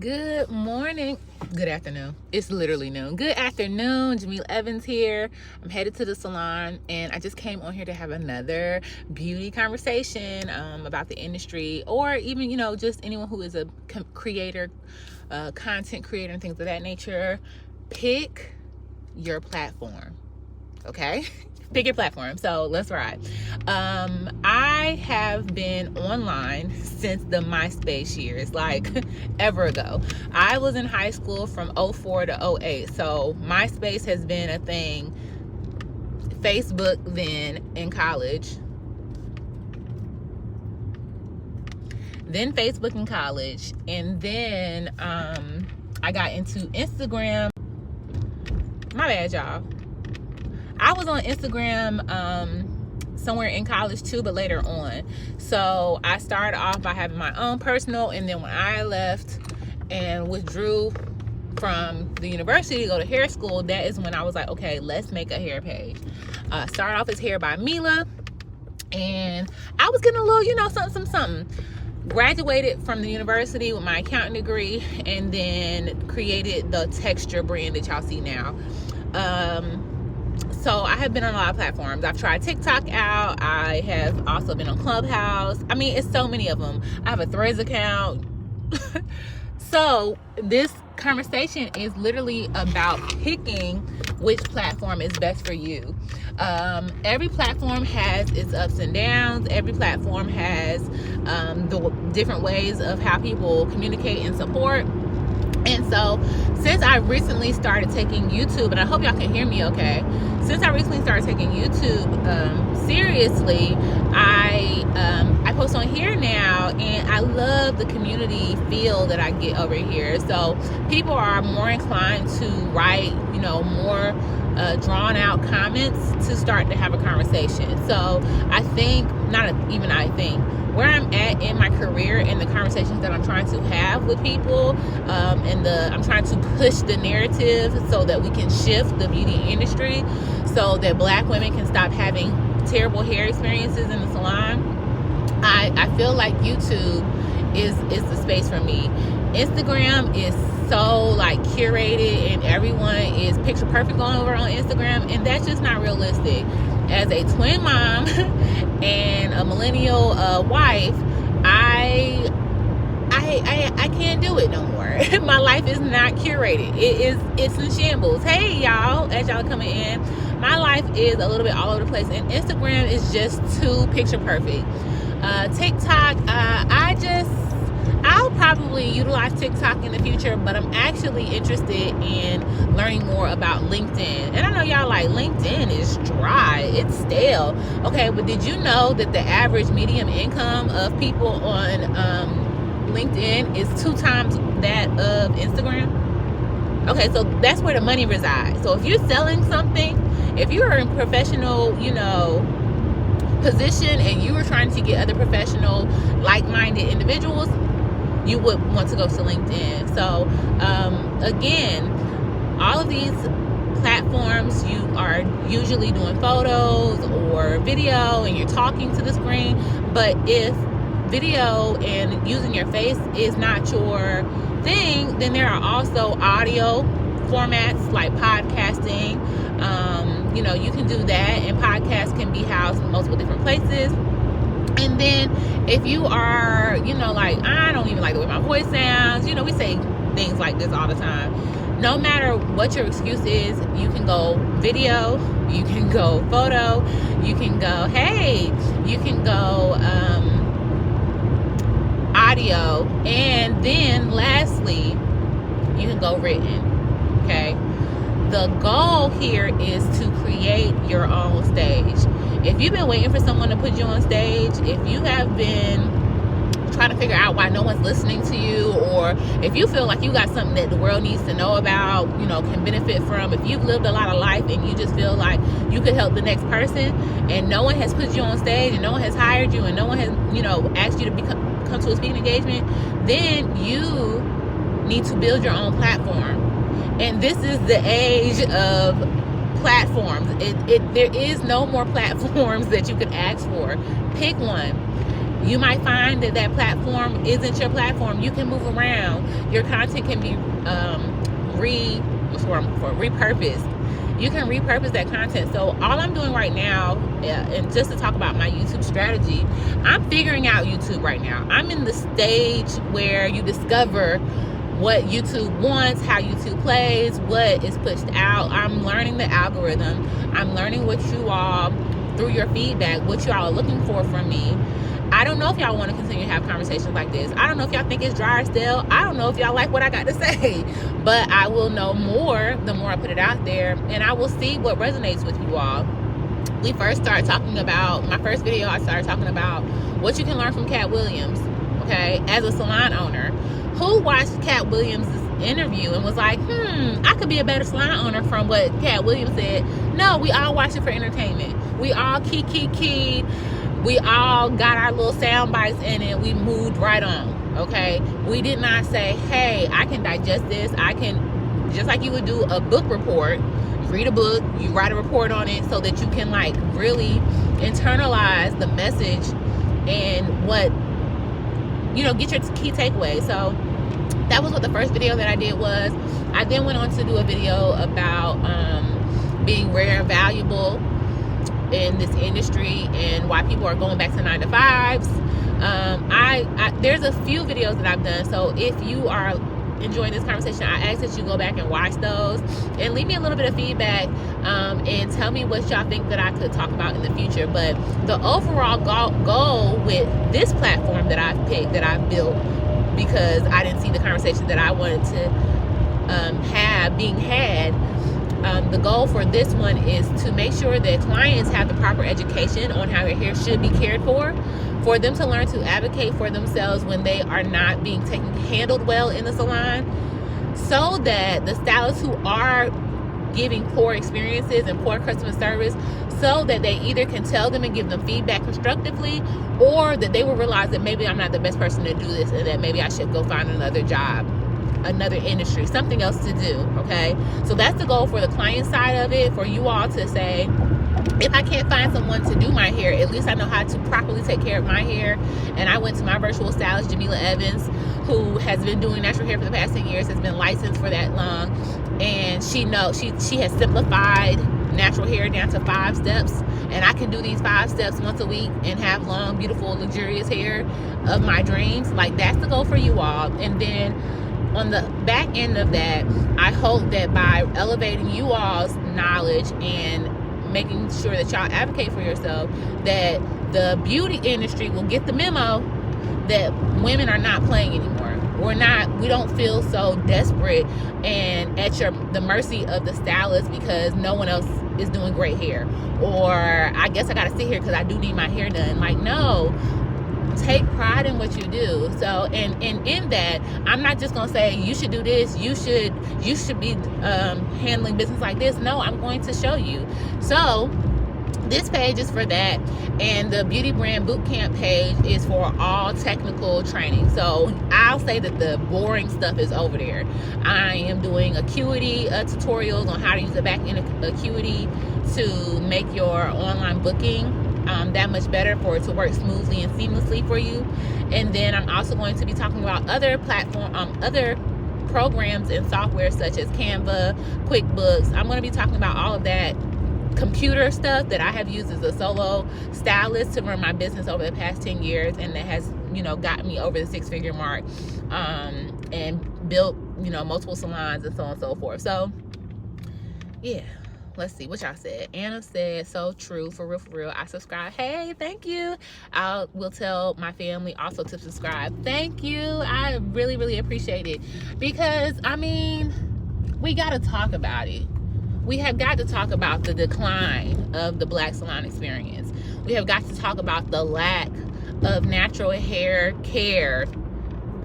Good morning. Good afternoon. It's literally noon. Good afternoon. Jamil Evans here. I'm headed to the salon and I just came on here to have another beauty conversation about the industry, or even, just anyone who is a creator, content creator and things of that nature. Pick your platform. Okay? Pick your platform. So let's ride. I have been online since the MySpace years, like ever ago. I was in high school from 04 to 08. So MySpace has been a thing. Facebook then in college. Then Facebook in college. And then I got into Instagram. My bad, y'all. I was on Instagram somewhere in college too, but later on. So I started off by having my own personal, and then when I left and withdrew from the university to go to hair school, that is when I was like, okay, let's make a hair page. Started off as Hair by Mila, and I was getting a little, something. Graduated from the university with my accounting degree, and then created the Texture brand that y'all see now. So I have been on a lot of platforms. I've tried TikTok out. I have also been on Clubhouse. I mean, it's so many of them. I have a Threads account. So this conversation is literally about picking which platform is best for you. Every platform has its ups and downs. Every platform has the different ways of how people communicate and support. And so since I recently started taking YouTube, and I hope y'all can hear me okay, since I recently started taking YouTube seriously, I post on here now, and I love the community feel that I get over here. So people are more inclined to write, more drawn out comments to start to have a conversation. So I think, where I'm at in my career and the conversations that I'm trying to have with people, I'm trying to push the narrative so that we can shift the beauty industry, so that Black women can stop having terrible hair experiences in the salon. I feel like YouTube is the space for me. Instagram is so curated, and everyone is picture perfect going over on Instagram, and that's just not realistic. As a twin mom and a millennial wife, I can't do it no more. My life is not curated. It's in shambles. Hey y'all, as y'all coming in, my life is a little bit all over the place, and Instagram is just too picture perfect. TikTok, I'll probably utilize TikTok in the future, but I'm actually interested in learning more about LinkedIn. And I know y'all like, LinkedIn is dry, it's stale. Okay, but did you know that the average median income of people on LinkedIn is 2 times that of Instagram? Okay, so that's where the money resides. So if you're selling something, if you're in professional, position, and you are trying to get other professional, like-minded individuals, you would want to go to LinkedIn. So again, all of these platforms, you are usually doing photos or video and you're talking to the screen. But if video and using your face is not your thing, then there are also audio formats like podcasting. You can do that, and podcasts can be housed in multiple different places. And then if you are, I don't even like the way my voice sounds, we say things like this all the time. No matter what your excuse is, you can go video, you can go photo, you can go, you can go audio, and then lastly, you can go written. Okay? The goal here is to create your own stage. If you've been waiting for someone to put you on stage, if you have been trying to figure out why no one's listening to you, or if you feel like you got something that the world needs to know about, can benefit from, if you've lived a lot of life and you just feel like you could help the next person, and no one has put you on stage, and no one has hired you, and no one has, asked you to come to a speaking engagement, then you need to build your own platform. And this is the age of platforms. There is no more platforms that you can ask for. Pick one. You might find that that platform isn't your platform. You can move around. Your content can be repurposed. You can repurpose that content. So all I'm doing right now, and just to talk about my YouTube strategy, I'm figuring out YouTube right now. I'm in the stage where you discover what YouTube wants, how YouTube plays, what is pushed out. I'm learning the algorithm. I'm learning what you all, through your feedback, what you all are looking for from me. I don't know if y'all want to continue to have conversations like this. I don't know if y'all think it's dry or stale. I don't know if y'all like what I got to say. But I will know more the more I put it out there. And I will see what resonates with you all. We first started talking about, my first video, I started talking about what you can learn from Cat Williams, okay, as a salon owner. Who watched Cat Williams' interview and was like, I could be a better salon owner from what Cat Williams said? No, we all watched it for entertainment. We all keyed. We all got our little sound bites in it. We moved right on, okay? We did not say, hey, I can digest this. I can, just like you would do a book report. You read a book, you write a report on it so that you can like really internalize the message and what, you know, get your key takeaway. So that was what the first video that I did was. I then went on to do a video about being rare and valuable in this industry and why people are going back to 9-to-5s. There's a few videos that I've done, so if you are enjoying this conversation, I ask that you go back and watch those and leave me a little bit of feedback and tell me what y'all think that I could talk about in the future. But the overall goal with this platform that I've picked, that I've built, because I didn't see the conversation that I wanted to have being had, the goal for this one is to make sure that clients have the proper education on how their hair should be cared for them to learn to advocate for themselves when they are not being handled well in the salon, so that the stylists who are giving poor experiences and poor customer service, so that they either can tell them and give them feedback constructively, or that they will realize that maybe I'm not the best person to do this and that maybe I should go find another job, another industry, something else to do, okay? So that's the goal for the client side of it, for you all to say, if I can't find someone to do my hair, at least I know how to properly take care of my hair. And I went to my virtual stylist, Jamila Evans, who has been doing natural hair for the past 10 years, has been licensed for that long. And she has simplified natural hair down to 5 steps. And I can do these 5 steps once a week and have long, beautiful, luxurious hair of my dreams. Like, that's the goal for you all. And then on the back end of that, I hope that by elevating you all's knowledge and making sure that y'all advocate for yourself, that the beauty industry will get the memo that women are not playing anymore. We don't feel so desperate and at the mercy of the stylist because no one else is doing great hair, or I guess I gotta sit here because I do need my hair done. Like, no, take pride in what you do. So and in that, I'm not just gonna say you should do this, you should be handling business like this. No, I'm going to show you. So this page is for that, and the Beauty Brand Bootcamp page is for all technical training. So I'll say that the boring stuff is over there. I am doing Acuity tutorials on how to use the back end of Acuity to make your online booking that much better, for it to work smoothly and seamlessly for you. And then I'm also going to be talking about other other programs and software such as Canva, QuickBooks. I'm going to be talking about all of that computer stuff that I have used as a solo stylist to run my business over the past 10 years, and that has, gotten me over the 6-figure mark, and built, multiple salons and so on and so forth. So yeah, let's see what y'all said. Anna said, so true, for real, I subscribe. Hey, thank you. I will tell my family also to subscribe. Thank you. I really appreciate it, because we got to talk about it. We have got to talk about the decline of the Black salon experience. We have got to talk about the lack of natural hair care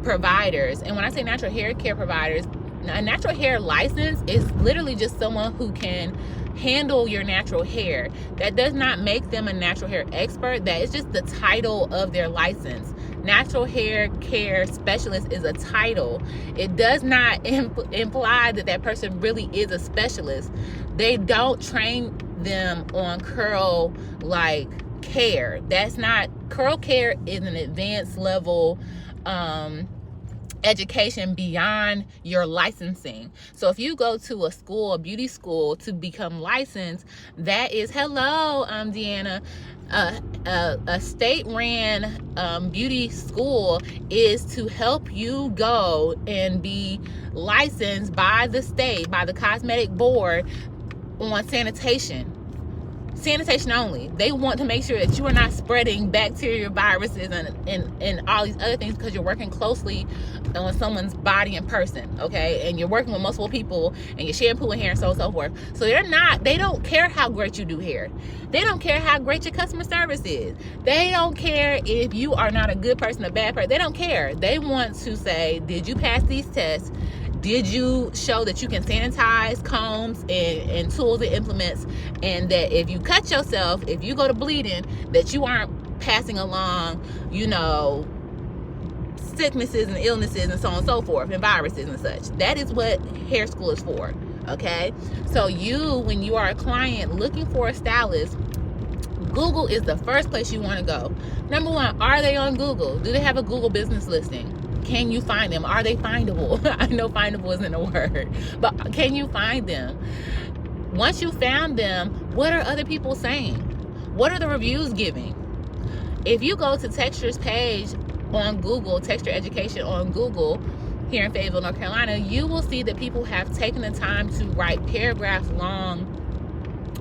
providers. And when I say natural hair care providers, a natural hair license is literally just someone who can handle your natural hair. That does not make them a natural hair expert. That is just the title of their license. Natural hair care specialist is a title. It does not imply that that person really is a specialist. They don't train them on curl like care. That's not Curl care is an advanced level education beyond your licensing. So if you go to a school, a beauty school, to become licensed, that is, hello, Deanna, a state-ran beauty school is to help you go and be licensed by the state, by the cosmetic board, on sanitation only. They want to make sure that you are not spreading bacteria, viruses, and all these other things, because you're working closely on someone's body and person, okay? And you're working with multiple people, and you're shampooing hair, and so on and so forth. So they don't care how great you do hair. They don't care how great your customer service is. They don't care if you are not a good person, a bad person. They don't care. They want to say, did you pass these tests? Did you show that you can sanitize combs and tools and implements, and that if you cut yourself, if you go to bleeding, that you aren't passing along, sicknesses and illnesses and so on and so forth, and viruses and such. That is what hair school is for, okay? So when you are a client looking for a stylist, Google is the first place you want to go. Number one, are they on Google? Do they have a Google business listing? Can you find them? Are they findable? I know findable isn't a word, but can you find them? Once you found them, what are other people saying? What are the reviews giving? If you go to Texture's page on Google, Texture Education on Google, here in Fayetteville, North Carolina, you will see that people have taken the time to write paragraph-long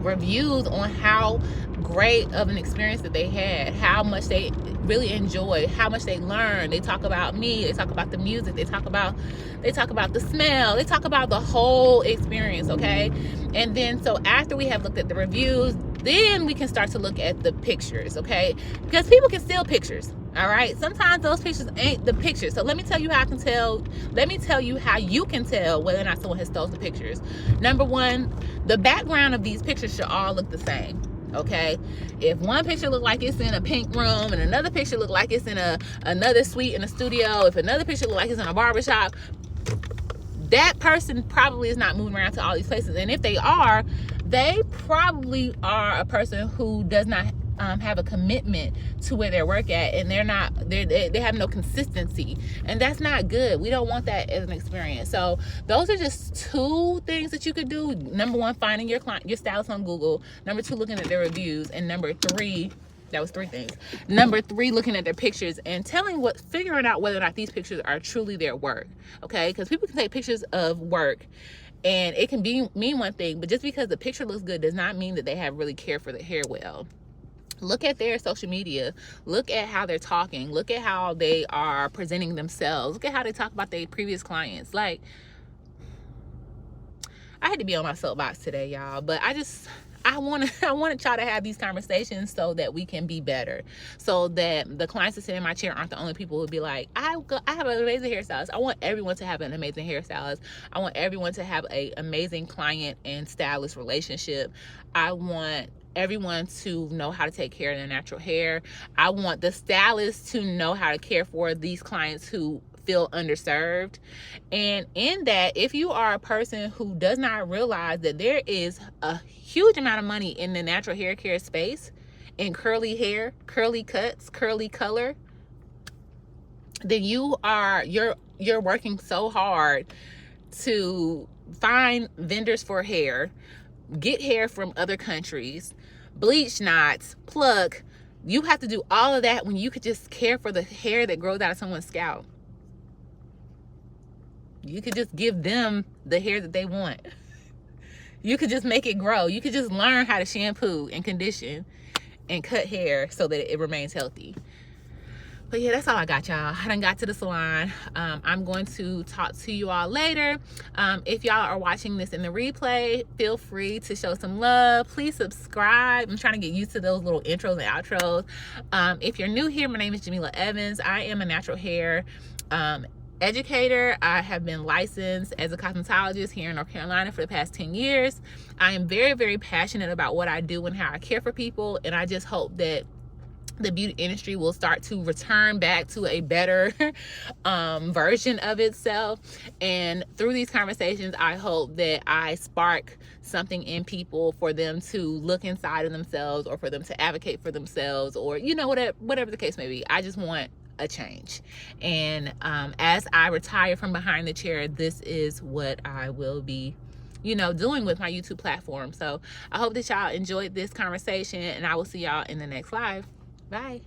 reviews on how great of an experience that they had, how much they really enjoyed, how much they learned. They talk about me, they talk about the music, they talk about the smell, they talk about the whole experience, okay? And then so after we have looked at the reviews, then we can start to look at the pictures, okay? Because people can steal pictures, all right? Sometimes those pictures ain't the pictures. So let me tell you how you can tell whether or not someone has stolen the pictures. Number one, the background of these pictures should all look the same, okay? If one picture look like it's in a pink room, and another picture look like it's in another suite in a studio, if another picture look like it's in a barbershop, that person probably is not moving around to all these places. And if they are, they probably are a person who does not have a commitment to where they work at, and they have no consistency, and that's not good. We don't want that as an experience. So those are just two things that you could do. Number one, finding your stylist on Google. Number two, looking at their reviews. And number three, that was three things. Number three, looking at their pictures and figuring out whether or not these pictures are truly their work, okay? Because people can take pictures of work and it can mean one thing, but just because the picture looks good does not mean that they have really cared for the hair well. Look at their social media. Look at how they're talking. Look at how they are presenting themselves. Look at how they talk about their previous clients. Like, I had to be on my soapbox today, y'all, but I want to try to have these conversations so that we can be better, so that the clients that sit in my chair aren't the only people who be like, I have an amazing hairstylist. I want everyone to have an amazing hairstylist. I want everyone to have an amazing client and stylist relationship. I want everyone to know how to take care of their natural hair. I want the stylist to know how to care for these clients who feel underserved. And in that, if you are a person who does not realize that there is a huge amount of money in the natural hair care space, in curly hair, curly cuts, curly color, then you're working so hard to find vendors for hair, get hair from other countries, bleach knots, pluck. You have to do all of that when you could just care for the hair that grows out of someone's scalp. You could just give them the hair that they want. You could just make it grow. You could just learn how to shampoo and condition and cut hair so that it remains healthy. But yeah, that's all I got, y'all. I done got to the salon. I'm going to talk to you all later. If y'all are watching this in the replay, feel free to show some love. Please subscribe. I'm trying to get used to those little intros and outros. If you're new here, my name is Jamila Evans. I am a natural hair educator. I have been licensed as a cosmetologist here in North Carolina for the past 10 years. I am very, very passionate about what I do and how I care for people, and I just hope that the beauty industry will start to return back to a better version of itself. And through these conversations, I hope that I spark something in people for them to look inside of themselves, or for them to advocate for themselves, or, you know, whatever the case may be. I just want a change. And as I retire from behind the chair, this is what I will be, you know, doing with my YouTube platform. So I hope that y'all enjoyed this conversation, and I will see y'all in the next live. Bye.